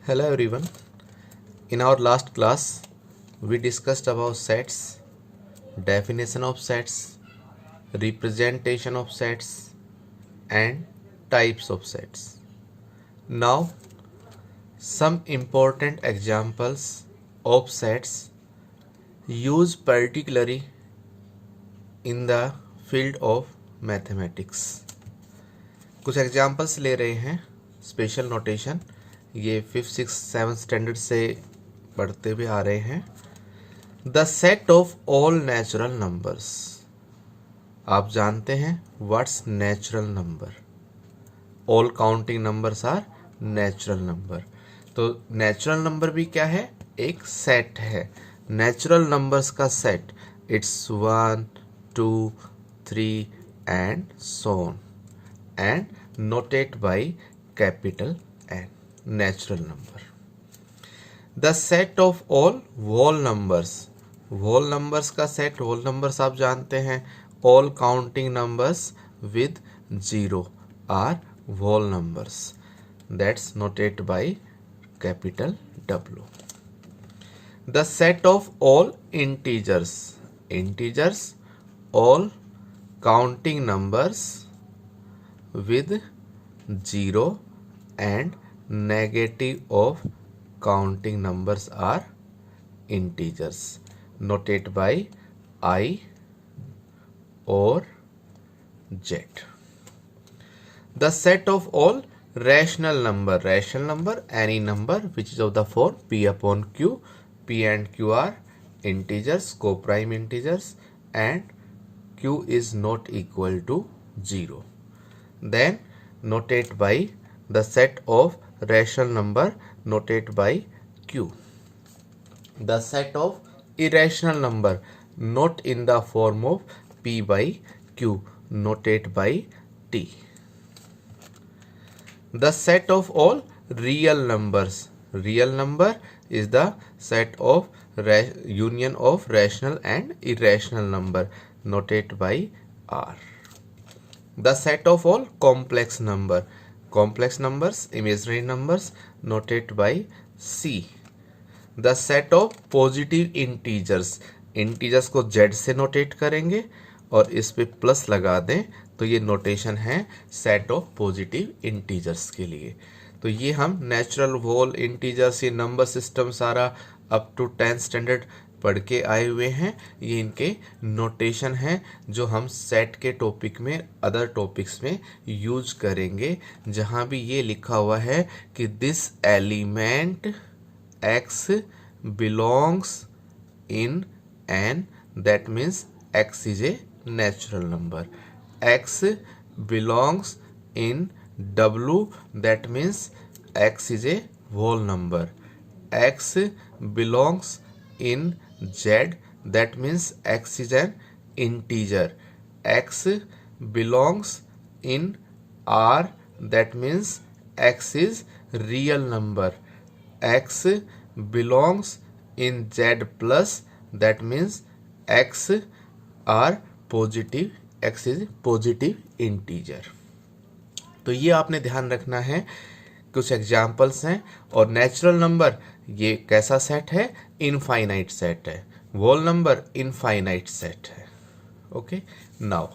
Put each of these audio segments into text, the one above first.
Hello everyone. In our last class, we discussed about sets, definition of sets, representation of sets, and types of sets. Now, some important examples of sets used particularly in the field of mathematics. कुछ examples ले रहे हैं special notation, ये 5th 6th 7th standard से पढ़ते हुए आ रहे हैं. The set of all natural numbers. आप जानते हैं what's natural number. All counting numbers are natural number. तो नेचुरल नंबर भी क्या है? एक सेट है. नेचुरल नंबर्स का set, it's 1 2 3 and so on, and noted by capital N. Natural number. The set of all whole numbers. whole numbers का set, whole numbers आप जानते हैं, all counting numbers with 0 are whole numbers. That's noted by capital W. The set of all integers. Integers, all counting numbers with 0 and negative of counting numbers are integers, noted by I or Z. The set of all rational number. Rational number, any number which is of the form P upon Q. P and Q are integers, co-prime integers, and Q is not equal to 0. Then noted by the set of rational number noted by Q. The set of irrational number not in the form of P by Q, noted by T. The set of all real numbers. Real number is the set of union of rational and irrational number, noted by R. The set of all complex number. Complex numbers, imaginary numbers, noted by C. The set of positive integers. Integers को Z से notate करेंगे और इस पे plus लगा दें तो ये नोटेशन है सेट ऑफ पॉजिटिव इंटीजर्स के लिए. तो ये हम नेचुरल होल इंटीजर्स, ये नंबर सिस्टम सारा अप टू 10th स्टैंडर्ड पढ़ के आए हुए हैं. ये इनके नोटेशन हैं जो हम सेट के टॉपिक में, अदर टॉपिक्स में यूज करेंगे, जहां भी ये लिखा हुआ है कि this element x belongs in n, that means x is a natural number. x belongs in w, that means x is a whole number. x belongs in Z, that means x is an integer. x belongs in R, that means x is real number. x belongs in Z plus, that means x are positive, x is positive integer. तो ये आपने ध्यान रखना है. कुछ examples हैं. और natural number ये कैसा सेट है? इनफाइनाइट सेट है. होल नंबर इनफाइनाइट सेट है. ओके, नाउ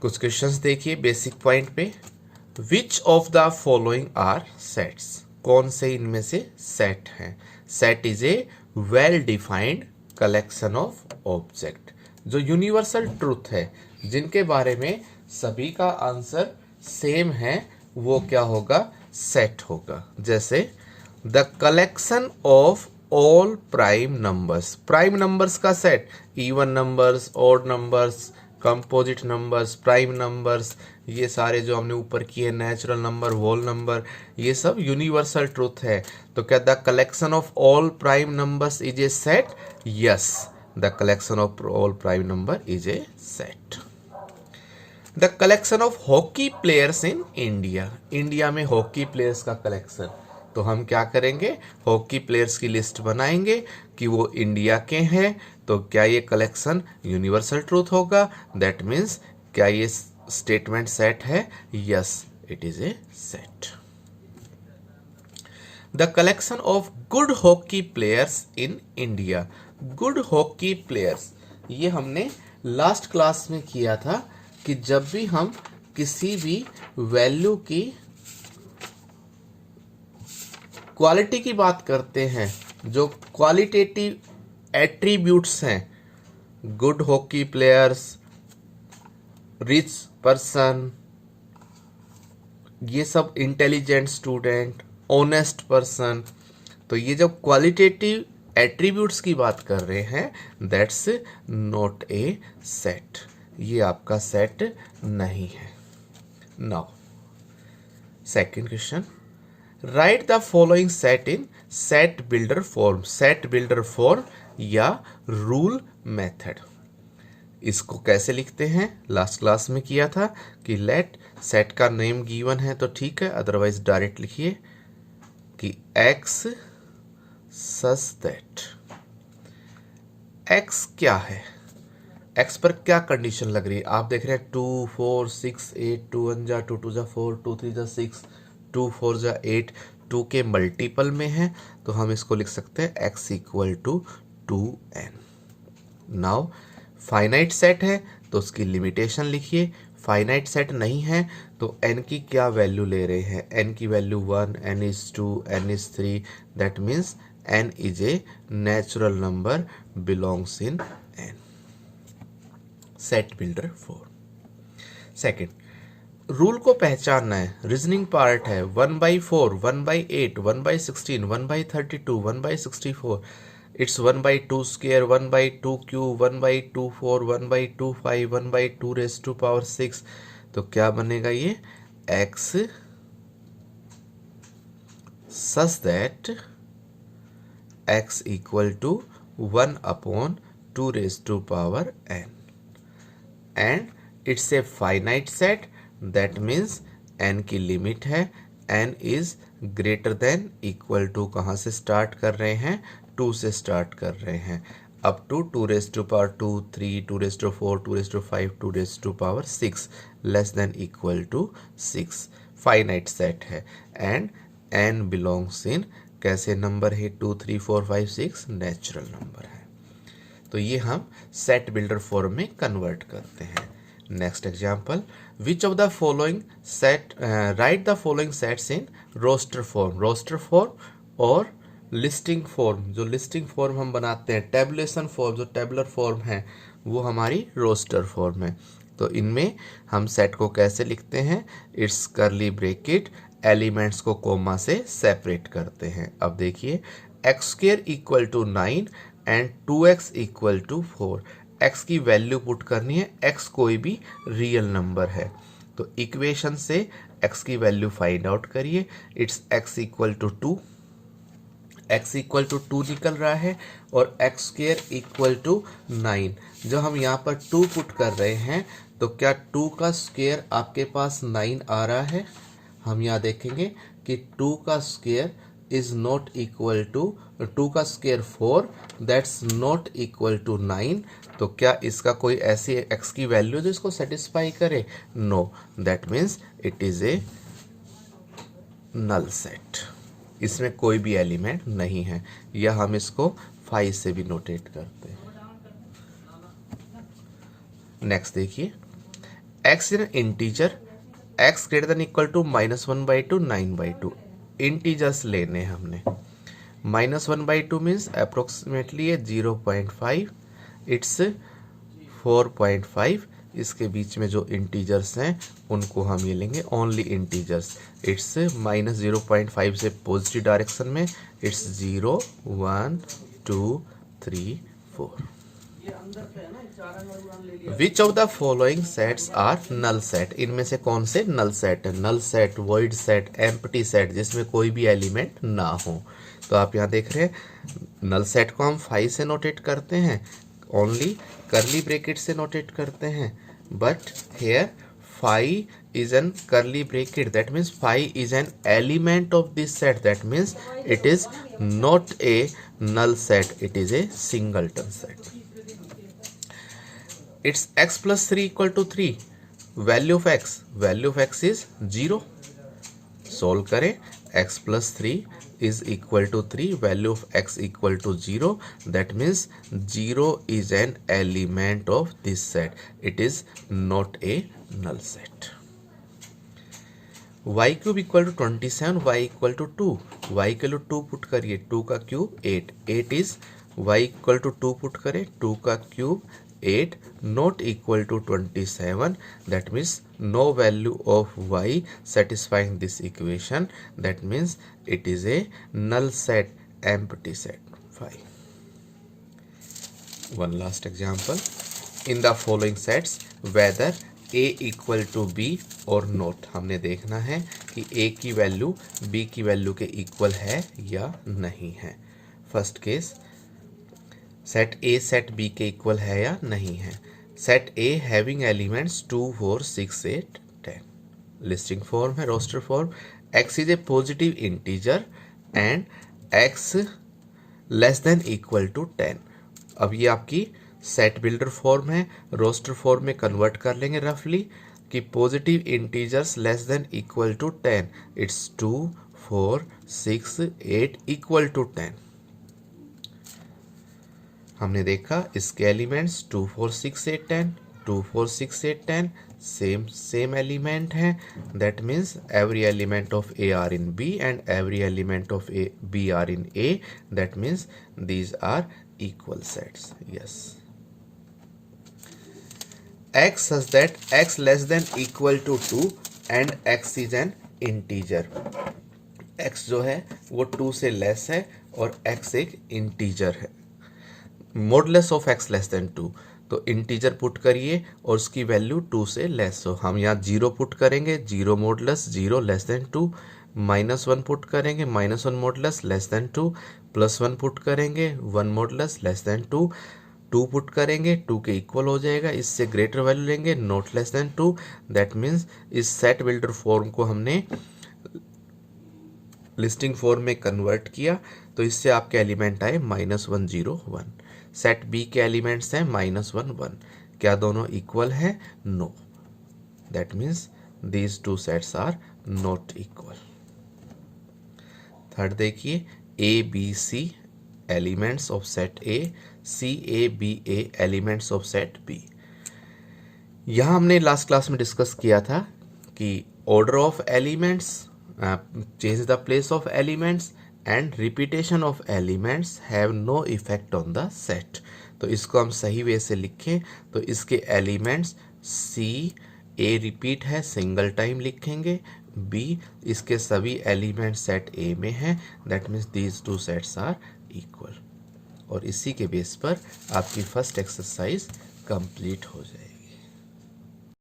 कुछ क्वेश्चंस देखिए बेसिक पॉइंट पे. Which of the following are sets. कौन से इनमें से सेट हैं? Set is a well defined collection of object. जो यूनिवर्सल ट्रूथ है, जिनके बारे में सभी का आंसर सेम है, वो क्या होगा? सेट होगा. जैसे the collection of all prime numbers. Prime numbers का set, even numbers, odd numbers, composite numbers, prime numbers, ये सारे जो हमने ऊपर किए, नेचुरल नंबर, होल नंबर, ये सब यूनिवर्सल ट्रूथ है. तो क्या the collection of all prime numbers is a set? Yes, the collection of all prime number is a set. The collection of hockey players in India. India में hockey players का collection. तो हम क्या करेंगे? Hockey players की list बनाएंगे कि वो इंडिया के हैं. तो क्या ये कलेक्शन यूनिवर्सल ट्रूथ होगा? दैट मीन्स क्या ये स्टेटमेंट सेट है? Yes, it is A set. The collection of good hockey players in India. Good hockey players, ये हमने लास्ट क्लास में किया था कि जब भी हम किसी भी वैल्यू की क्वालिटी की बात करते हैं, जो क्वालिटेटिव एट्रीब्यूट्स हैं, good hockey players, rich person, ये सब इंटेलिजेंट स्टूडेंट, ऑनेस्ट पर्सन, तो ये जब क्वालिटेटिव एट्रीब्यूट्स की बात कर रहे हैं, दैट्स नॉट ए सेट, ये आपका सेट नहीं है। Now second question, right the following set in set builder form. Set builder form या रूल मेथड, इसको कैसे लिखते हैं? लास्ट क्लास में किया था कि लेट सेट का नेम गिवन है तो ठीक है, अदरवाइज डायरेक्ट लिखिए कि एक्स सच दैट। एक्स क्या है? एक्स पर क्या कंडीशन लग रही है? आप देख रहे हैं 2 4 6 8, 2 1 जा 2 2 जा 4, 2 3 जा 6, 2 4 जा 8, 2 के मल्टीपल में है, तो हम इसको लिख सकते हैं x equal to 2n। Now finite set है तो उसकी लिमिटेशन लिखिए, फाइनाइट सेट नहीं है तो n की क्या वैल्यू ले रहे हैं? n की value 1, n is 2, n is 3, that means n is a natural number belongs in n। Set builder 4। Second, rule को पहचानना है, रीजनिंग पार्ट है, 1/4, 1/8, 1/16, 1/32, 1/64, it's 1/2 square, 1/2 cube, 1/24, 1/25, 1/2 raise to power 6, तो क्या बनेगा ये? x such that x equal to 1/2 raise to power n, and it's a finite set, that means n की limit है, n is greater than equal to, कहाँ से start कर रहे हैं? 2 से स्टार्ट कर रहे हैं, up to 2 raise to power 2, 3, 2 raise to 4, 2 raise to 5, 2 raise to power 6, less than equal to 6, finite set है, एंड n बिलोंग्स इन कैसे नंबर है? 2 3 4 5 6 नेचुरल नंबर है। तो ये हम सेट बिल्डर फॉर्म में कन्वर्ट करते हैं। Next example, which of the following set, write the following sets in roster form. Roster form और लिस्टिंग फॉर्म, जो लिस्टिंग फॉर्म हम बनाते हैं, टेबुलेशन फॉर्म जो टेबुलर फॉर्म है, वो हमारी रोस्टर फॉर्म है। तो इनमें हम सेट को कैसे लिखते हैं? इट्स करली ब्रैकेट, एलिमेंट्स को कोमा से सेपरेट करते हैं। अब देखिए, x square equal to 9 and 2x equal to 4, x की वैल्यू पुट करनी है, x कोई भी रियल नंबर है, तो इक्वेशन से x की वैल्यू फाइंड आउट करिए। It's x equal to 2, x equal to 2 निकल रहा है, और x स्क्वायर इक्वल टू 9, जब हम यहाँ पर 2 पुट कर रहे हैं तो क्या 2 का स्क्वायर आपके पास 9 आ रहा है? हम यहाँ देखेंगे कि 2 का square is not equal to 2 का square 4, that's not equal to 9, तो क्या इसका कोई ऐसी x की वैल्यू जो इसको सेटिस्फाई करे? No, that means it is a null set, इसमें कोई भी एलिमेंट नहीं है, या हम इसको 5 से भी नोटेट करते हैं। नेक्स्ट देखिए, x in integer, x greater than equal to -1/2, 9/2, integers लेने हैं हमने। -1/2 मीन्स अप्रोक्सीमेटली 0.5, इट्स 4.5, इसके बीच में जो इंटीजर्स हैं उनको हम ये लेंगे ओनली इंटीजर्स। इट्स -0.5 से पॉजिटिव डायरेक्शन में, it's 0 1 2 3 4। Which of the following sets are null set, इनमें से कौन से नल सेट है? Null set, void set, empty set, जिसमें कोई भी एलिमेंट ना हो। तो आप यहाँ देख रहे हैं, नल सेट को हम 5 से नोटेट करते हैं, ओनली करली ब्रैकेट से नोटेट करते हैं, but here 5 is an curly bracket, that means 5 is an element of this set, that means it is not a null set, it is a singleton set. It's x plus 3 equal to 3, value of x is 0, solve करें, x plus 3 is equal to 3, value of x equal to 0, that means 0 is an element of this set, it is not a null set. y cube equal to 27, y equal to 2, y equal to 2 put करिए, 2 का cube 8, 8 is y equal to 2 put करें, 2 का cube 8 not equal to 27, that means no value of y satisfying this equation, that means it is a null set, empty set. 5. One last example. In the following sets whether a equal to b or not, हमने देखना है कि a की value b की value के equal है या नहीं है. First case, set A set B के इक्वल है या नहीं है. Set A having elements 2 4 6 8 10. Listing form है, roster form. x is a positive integer and x less than equal to 10. अब ये आपकी सेट बिल्डर फॉर्म है, रोस्टर फॉर्म में कन्वर्ट कर लेंगे रफली कि positive integers less than equal to 10, it's 2 4 6 8 equal to 10. हमने देखा इसके एलिमेंट्स 2 4 6 8 10, 2 4 6 8 10 सेम एलिमेंट हैं, that means every element of A are in B and every element of B are in A, that means these are equal sets. Yes, x such that x less than equal to 2 and x is an integer. x जो है वो 2 से less है और x एक integer है. Modulus of x less then 2, तो integer put करिए और उसकी वैल्यू 2 से लेस हो. हम यहाँ 0 पुट करेंगे, 0 मॉडुलस 0 लेस देन 2, -1 पुट करेंगे, -1 मॉडुलस लेस देन 2, +1 पुट करेंगे, 1 मॉडुलस लेस देन 2, 2 पुट करेंगे, 2 के इक्वल हो जाएगा, इससे ग्रेटर वैल्यू लेंगे, not less than 2, that means इस सेट बिल्डर फॉर्म को हमने लिस्टिंग फॉर्म में कन्वर्ट किया, तो इससे आपके एलिमेंट आए -1 0 1. सेट बी के एलिमेंट्स हैं -1 1. क्या दोनों इक्वल हैं? No, that means these two sets are not equal. Third देखिए, A B C elements of set A, C A B A elements of set B. यहाँ हमने लास्ट क्लास में discuss किया था कि order of elements, change the place of elements and repetition of elements have no effect on the set. तो इसको हम सही वे से लिखें तो इसके एलिमेंट्स सी ए रिपीट है, सिंगल टाइम लिखेंगे, बी इसके सभी एलिमेंट्स सेट ए में हैं, that means these two sets are equal. और इसी के बेस पर आपकी फर्स्ट एक्सरसाइज कंप्लीट हो जाएगी.